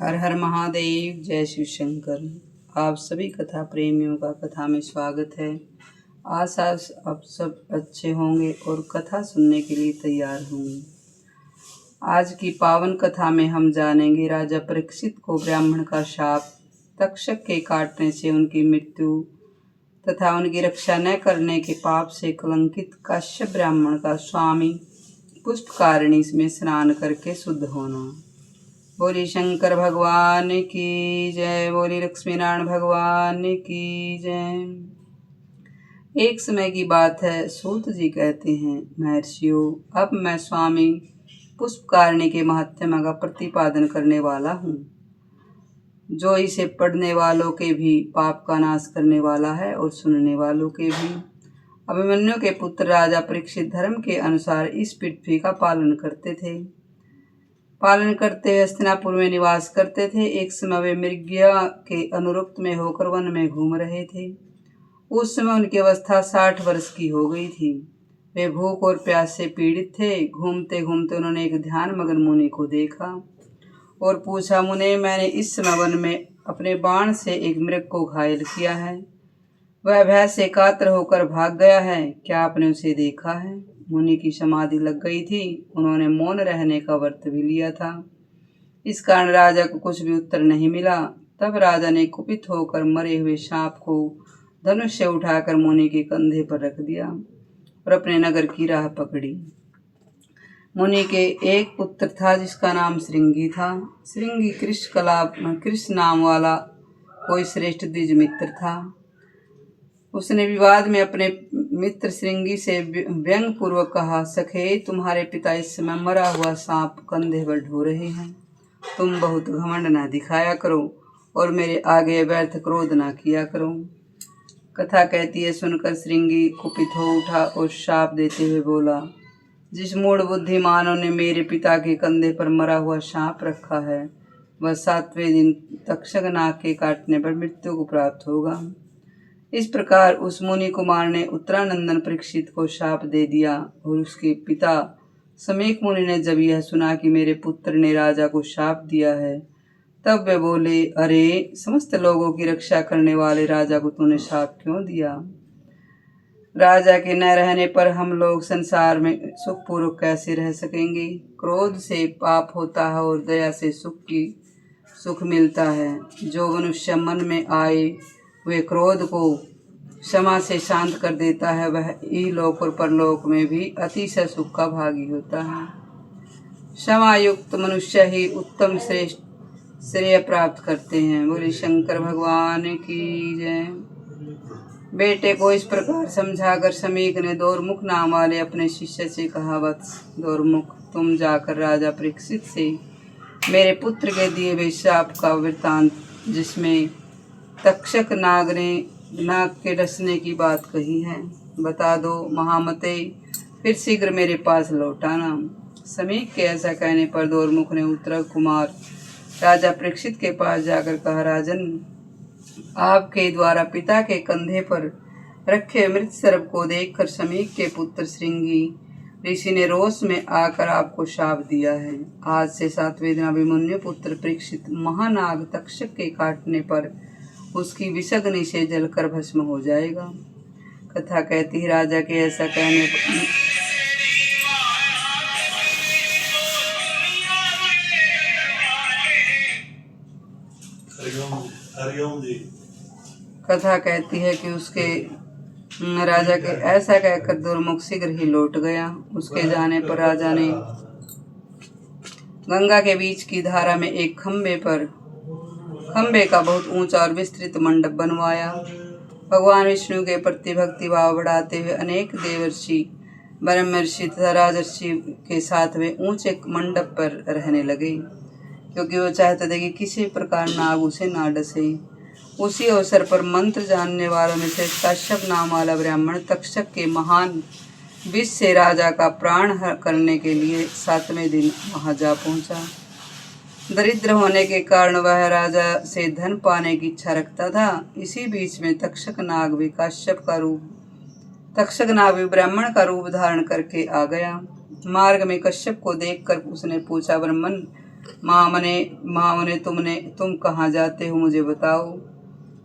हर हर महादेव, जय शिव शंकर। आप सभी कथा प्रेमियों का कथा में स्वागत है। आशा आप सब अच्छे होंगे और कथा सुनने के लिए तैयार होंगे। आज की पावन कथा में हम जानेंगे राजा परीक्षित को ब्राह्मण का शाप, तक्षक के काटने से उनकी मृत्यु तथा उनकी रक्षा न करने के पाप से कलंकित काश्यप ब्राह्मण का स्वामी पुष्पकारिणी में स्नान करके शुद्ध होना। बोली शंकर भगवान की जय, बोली लक्ष्मी नारायण भगवान की जय। एक समय की बात है, सूत जी कहते हैं, महर्षियों, अब मैं स्वामी पुष्पकारिणी के महात्म्य का प्रतिपादन करने वाला हूँ, जो इसे पढ़ने वालों के भी पाप का नाश करने वाला है और सुनने वालों के भी। अभिमन्यु के पुत्र राजा परीक्षित धर्म के अनुसार इस पृथ्वी का पालन करते हुए हस्तिनापुर में निवास करते थे। एक समय वे मृग्या के अनुरुक्त में होकर वन में घूम रहे थे। उस समय उनकी अवस्था 60 वर्ष की हो गई थी। वे भूख और प्यास से पीड़ित थे। घूमते घूमते उन्होंने एक ध्यान मगन मुनि को देखा और पूछा, मुने, मैंने इस समय वन में अपने बाण से एक मृग को घायल किया है। वह भय से कातर होकर भाग गया है। क्या आपने उसे देखा है? मुनि की समाधि लग गई थी। उन्होंने मौन रहने का व्रत भी लिया था। इस कारण राजा को कुछ भी उत्तर नहीं मिला। तब राजा ने कुपित होकर मरे हुए सांप को धनुष से उठाकर मुनि के कंधे पर रख दिया और अपने नगर की राह पकड़ी। मुनि के एक पुत्र था जिसका नाम श्रृंगी था। श्रृंगी कृष्ण नाम वाला कोई श्रेष्ठ द्विज मित्र था। उसने विवाद में अपने मित्र श्रृंगी से व्यंग पूर्वक कहा, सखे, तुम्हारे पिता इस समय मरा हुआ सांप कंधे पर ढो रहे हैं। तुम बहुत घमंड न दिखाया करो और मेरे आगे व्यर्थ क्रोध न किया करो। कथा कहती है, सुनकर श्रृंगी कुपित हो उठा और शाप देते हुए बोला, जिस मूढ़ बुद्धिमानों ने मेरे पिता के कंधे पर मरा हुआ सांप रखा है, वह 7वें दिन तक्षक नाग के काटने पर मृत्यु को प्राप्त होगा। इस प्रकार उस मुनि कुमार ने उत्तरानंदन परीक्षित को शाप दे दिया और उसके पिता समीक मुनि ने जब यह सुना कि मेरे पुत्र ने राजा को शाप दिया है, तब वे बोले, अरे, समस्त लोगों की रक्षा करने वाले राजा को तूने शाप क्यों दिया? राजा के न रहने पर हम लोग संसार में सुखपूर्वक कैसे रह सकेंगे? क्रोध से पाप होता है और दया से सुख मिलता है। जो मनुष्य मन में आए वे क्रोध को क्षमा से शांत कर देता है, वह इहलोक और परलोक में भी अतिशय सुख का भागी होता है। क्षमा युक्त मनुष्य ही उत्तम श्रेष्ठ श्रेय प्राप्त करते हैं। बोले शंकर भगवान की जय। बेटे को इस प्रकार समझाकर समीक ने दौरमुख नाम वाले अपने शिष्य से कहा, वत्स दौरमुख, तुम जाकर राजा परीक्षित से मेरे पुत्र के दिए हुए शाप का वृत्तांत, जिसमें तक्षक नाग के डसने की बात कही है, बता दो। महामते, फिर शीघ्र मेरे पास लौटाना। समीक के ऐसा कहने पर दौरमुख ने उत्तर कुमार राजा परीक्षित के पास जाकर कहा, राजन, आपके द्वारा पिता के कंधे पर रखे मृत सर्प को देखकर समीक के पुत्र श्रृंगी ऋषि ने रोष में आकर आपको शाप दिया है। आज से 7वें दिन अभिमन्यु पुत्र परीक्षित महानाग तक्षक के काटने पर उसकी विषग्नि से जलकर भस्म हो जाएगा। कथा कहती है, राजा के ऐसा कहने पर कथा कहती है कि उसके राजा के ऐसा कहकर दुर्मुख शीघ्र ही लौट गया। उसके जाने पर राजा ने गंगा के बीच की धारा में एक खंबे का बहुत ऊंचा और विस्तृत मंडप बनवाया। भगवान विष्णु के प्रति भक्ति भाव बढ़ाते हुए अनेक देवर्षि, ब्रह्मर्षि तथा राजर्षि के साथ वे ऊंचे मंडप पर रहने लगे, क्योंकि वो चाहते थे कि किसी प्रकार नाग उसे ना डसे। उसी अवसर पर मंत्र जानने वालों में से काश्यप नाम वाला ब्राह्मण तक्षक के महान विष से राजा का प्राण करने के लिए 7वें दिन वहां जा पहुंचा। दरिद्र होने के कारण वह राजा से धन पाने की इच्छा रखता था। इसी बीच में तक्षक नाग भी ब्राह्मण का रूप धारण करके आ गया। मार्ग में कश्यप को देखकर उसने पूछा, ब्राह्मण, महामुने तुम कहाँ जाते हो, मुझे बताओ।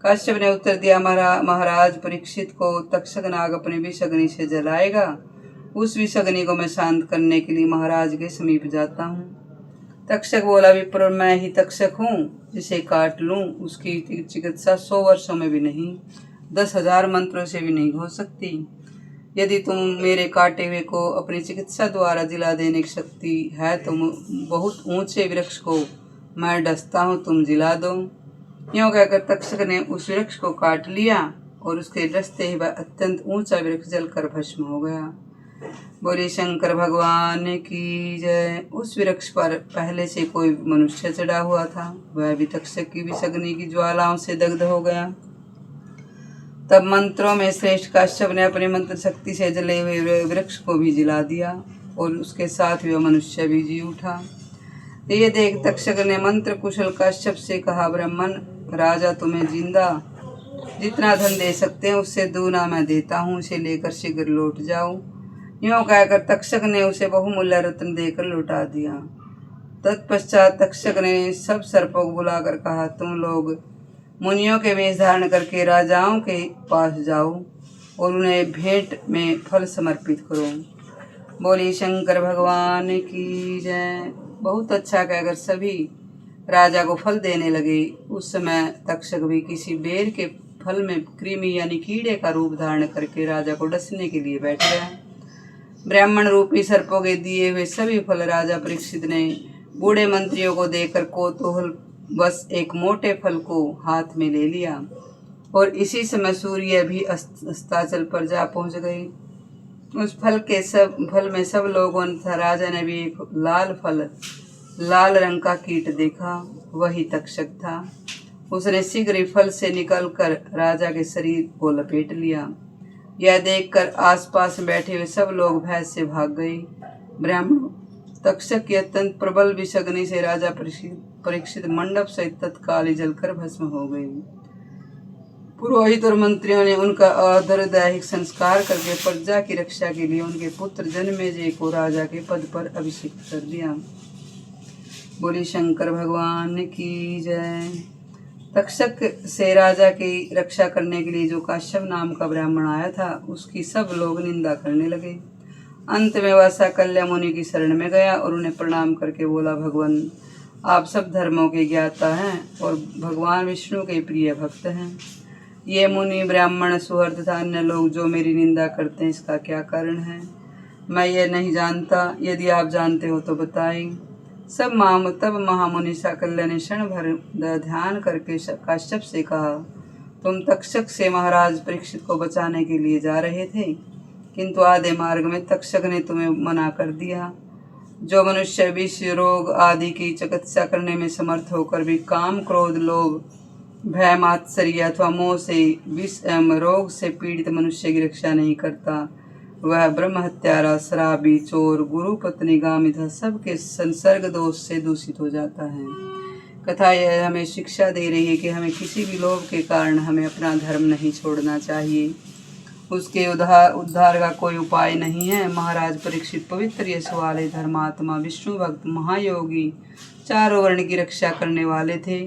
काश्यप ने उत्तर दिया, महाराज परीक्षित को तक्षक नाग अपने विषअग्नि से जलाएगा। उस विषअग्नि को मैं शांत करने के लिए महाराज के समीप जाता हूँ। तक्षक बोला, विप्र, मैं ही तक्षक हूँ जिसे काट लूँ। उसकी चिकित्सा 100 वर्षों में भी नहीं, 10,000 मंत्रों से भी नहीं हो सकती। यदि तुम मेरे काटे हुए को अपनी चिकित्सा द्वारा जिला देने की शक्ति है तो बहुत ऊंचे वृक्ष को मैं डसता हूँ, तुम जिला दो। यूँ कहकर तक्षक ने उस वृक्ष को काट लिया और उसके डसते ही वह अत्यंत ऊंचा वृक्ष जलकर भस्म हो गया। बोले शंकर भगवान की जय। उस वृक्ष पर पहले से कोई मनुष्य चढ़ा हुआ था, वह भी तक्षक की विषअग्नि की ज्वालाओं से दग्ध हो गया। तब मंत्रों में श्रेष्ठ काश्यप ने अपनी मंत्र शक्ति से जले हुए वृक्ष को भी जिला दिया और उसके साथ वह मनुष्य भी जी उठा। ये देख तक्षक ने मंत्र कुशल काश्यप से कहा, ब्राह्मण राजा, तुम्हें जिंदा जितना धन दे सकते हैं उससे दूना मैं देता हूँ, उसे लेकर शीघ्र लौट जाओ। यूँ कहकर तक्षक ने उसे बहुमूल्य रत्न देकर लौटा दिया। तत्पश्चात तक्षक ने सब सर्पों को बुलाकर कहा, तुम लोग मुनियों के वेश धारण करके राजाओं के पास जाओ और उन्हें भेंट में फल समर्पित करो। बोली शंकर भगवान की जय। बहुत अच्छा कहकर सभी राजा को फल देने लगे। उस समय तक्षक भी किसी बेर के फल में कृमि यानी कीड़े का रूप धारण करके राजा को डसने के लिए बैठ गया। ब्राह्मण रूपी सर्पों के दिए हुए सभी फल राजा परीक्षित ने बूढ़े मंत्रियों को देकर कौतूहल बस एक मोटे फल को हाथ में ले लिया और इसी समय सूर्य भी अस्ताचल पर जा पहुंच गई। उस फल में सब लोगों ने राजा ने भी एक लाल रंग का कीट देखा, वही तक्षक था। उसने शीघ्र ही फल से निकलकर राजा के शरीर को लपेट लिया। यह देखकर आसपास बैठे हुए सब लोग भय से भाग गए। ब्राह्मण तक्षक की अत्यंत प्रबल विषअग्नि से राजा परीक्षित मंडप सहित तत्काल ही जलकर भस्म हो गए। पुरोहित और मंत्रियों ने उनका आदरदायक संस्कार करके प्रजा की रक्षा के लिए उनके पुत्र जन्मेजय को राजा के पद पर अभिषिक्त कर दिया। बोली शंकर भगवान की जय। तक्षक से राजा की रक्षा करने के लिए जो काश्यप नाम का ब्राह्मण आया था, उसकी सब लोग निंदा करने लगे। अंत में वह साकल्य मुनि की शरण में गया और उन्हें प्रणाम करके बोला, भगवान, आप सब धर्मों के ज्ञाता हैं और भगवान विष्णु के प्रिय भक्त हैं। ये मुनि, ब्राह्मण, सुहृद तथा अन्य लोग जो मेरी निंदा करते हैं, इसका क्या कारण है? मैं ये नहीं जानता, यदि आप जानते हो तो बताएं। तब महामुनि साकल्य ने क्षण भर ध्यान करके काश्यप से कहा, तुम तक्षक से महाराज परीक्षित को बचाने के लिए जा रहे थे, किंतु आधे मार्ग में तक्षक ने तुम्हें मना कर दिया। जो मनुष्य विष, रोग आदि की चिकित्सा करने में समर्थ होकर भी काम, क्रोध, लोभ, भय, मात्सर्य अथवा मोह से विष एवं रोग से पीड़ित मनुष्य की रक्षा नहीं करता, वह ब्रह्म हत्यारा, शराबी, चोर, गुरु पत्नी गामी तथा सबके संसर्ग दोष से दूषित हो जाता है। कथा यह हमें शिक्षा दे रही है कि हमें किसी भी लोभ के कारण हमें अपना धर्म नहीं छोड़ना चाहिए। उसके उद्धार का कोई उपाय नहीं है। महाराज परीक्षित पवित्र यश वाले धर्मात्मा, विष्णु भक्त, महायोगी, चारों वर्ण की रक्षा करने वाले थे।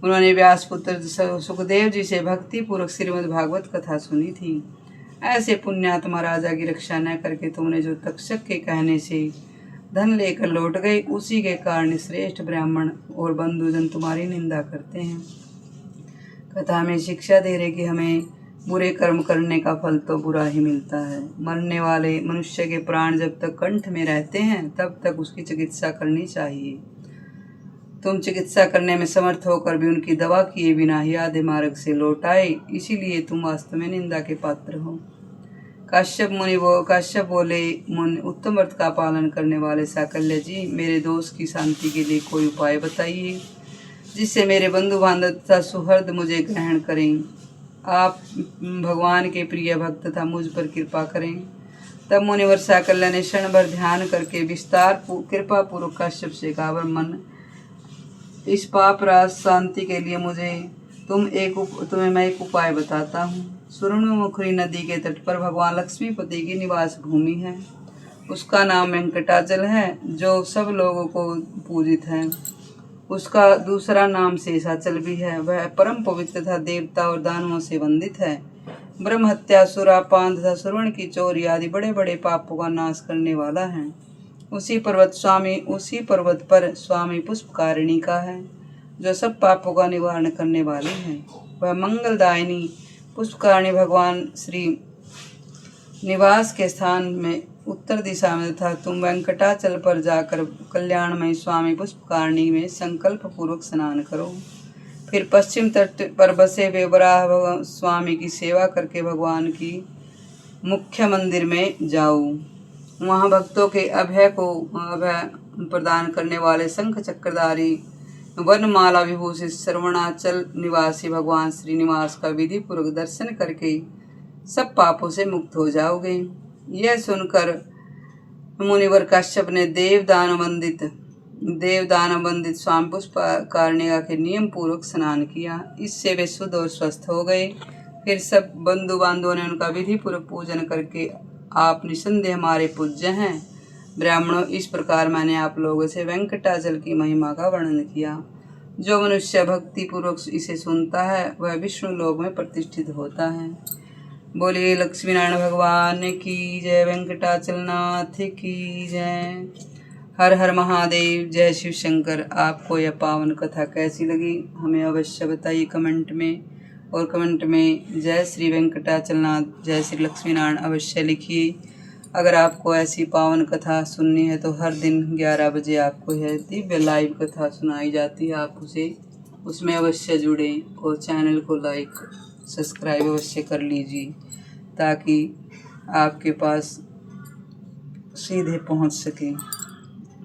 उन्होंने व्यासपुत्र सुखदेव जी से भक्ति पूर्वक श्रीमद् भागवत कथा सुनी थी। ऐसे पुण्यात्मा राजा की रक्षा न करके तुमने जो तक्षक के कहने से धन लेकर लौट गए, उसी के कारण श्रेष्ठ ब्राह्मण और बंधुजन तुम्हारी निंदा करते हैं। कथा में शिक्षा दे रहे कि हमें बुरे कर्म करने का फल तो बुरा ही मिलता है। मरने वाले मनुष्य के प्राण जब तक कंठ में रहते हैं तब तक उसकी चिकित्सा करनी चाहिए। तुम चिकित्सा करने में समर्थ होकर भी उनकी दवा किए बिना ही आधे मार्ग से लौट आए, इसीलिए तुम वास्तव में निंदा के पात्र हो। काश्यप बोले, मुनि, उत्तम व्रत का पालन करने वाले साकल्य जी, मेरे दोस्त की शांति के लिए कोई उपाय बताइए जिससे मेरे बंधु बांधव तथा सुहृद मुझे ग्रहण करें। आप भगवान के प्रिय भक्त तथा मुझ पर कृपा करें। तब मुनिवर साकल्य ने क्षण भर ध्यान करके कृपा पूर्वक काश्यप से कहा, ब्राह्मण, इस पाप राज शांति के लिए तुम्हें मैं एक उपाय बताता हूँ। सुवर्णमुखी नदी के तट पर भगवान लक्ष्मीपति की निवास भूमि है। उसका नाम वेंकटाचल है, जो सब लोगों को पूजित है। उसका दूसरा नाम शेषाचल भी है। वह परम पवित्र तथा देवता और दानवों से वंदित है। ब्रह्म हत्या, सुरापान तथा श्रवण की चोरी आदि बड़े बड़े पापों का नाश करने वाला है। उसी पर्वत पर स्वामी पुष्पकारिणी का है, जो सब पापों का निवारण करने वाली है। वह मंगलदायिनी पुष्पकारिणी भगवान श्री निवास के स्थान में उत्तर दिशा में तथा तुम वेंकटाचल पर जाकर कल्याणमय स्वामी पुष्पकारिणी में संकल्प पूर्वक स्नान करो। फिर पश्चिम तट पर बसे हुए वराह स्वामी की सेवा करके भगवान की मुख्य मंदिर में जाओ। वहाँ भक्तों के अभय प्रदान करने वाले शंख चक्रधारी वनमाला विभूषित श्रवणाचल निवासी भगवान श्रीनिवास का विधि पूर्वक दर्शन करके सब पापों से मुक्त हो जाओगे। यह सुनकर मुनिवर कश्यप ने देवदान वंदित स्वामी पुष्पकारिणी के नियम पूर्वक स्नान किया। इससे वे शुद्ध और स्वस्थ हो गए। फिर सब बंधु बांधवों ने उनका विधि पूर्वक पूजन करके आप निसंदेह हमारे पूज्य हैं। ब्राह्मणों, इस प्रकार मैंने आप लोगों से वेंकटाचल की महिमा का वर्णन किया। जो मनुष्य भक्ति पूर्वक इसे सुनता है वह विष्णु लोक में प्रतिष्ठित होता है। बोलिए लक्ष्मीनारायण भगवान की जय, वेंकटाचल नाथ की जय। हर हर महादेव, जय शिव शंकर। आपको यह पावन कथा कैसी लगी हमें अवश्य बताइए कमेंट में, और कमेंट में जय श्री वेंकटाचल नाथ, जय श्री लक्ष्मीनारायण अवश्य लिखिए। अगर आपको ऐसी पावन कथा सुननी है तो हर दिन 11 बजे आपको यह दिव्य लाइव कथा सुनाई जाती है। आप उसमें अवश्य जुड़ें और चैनल को लाइक सब्सक्राइब अवश्य कर लीजिए, ताकि आपके पास सीधे पहुंच सके।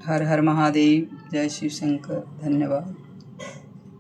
हर हर महादेव, जय शिव शंकर। धन्यवाद।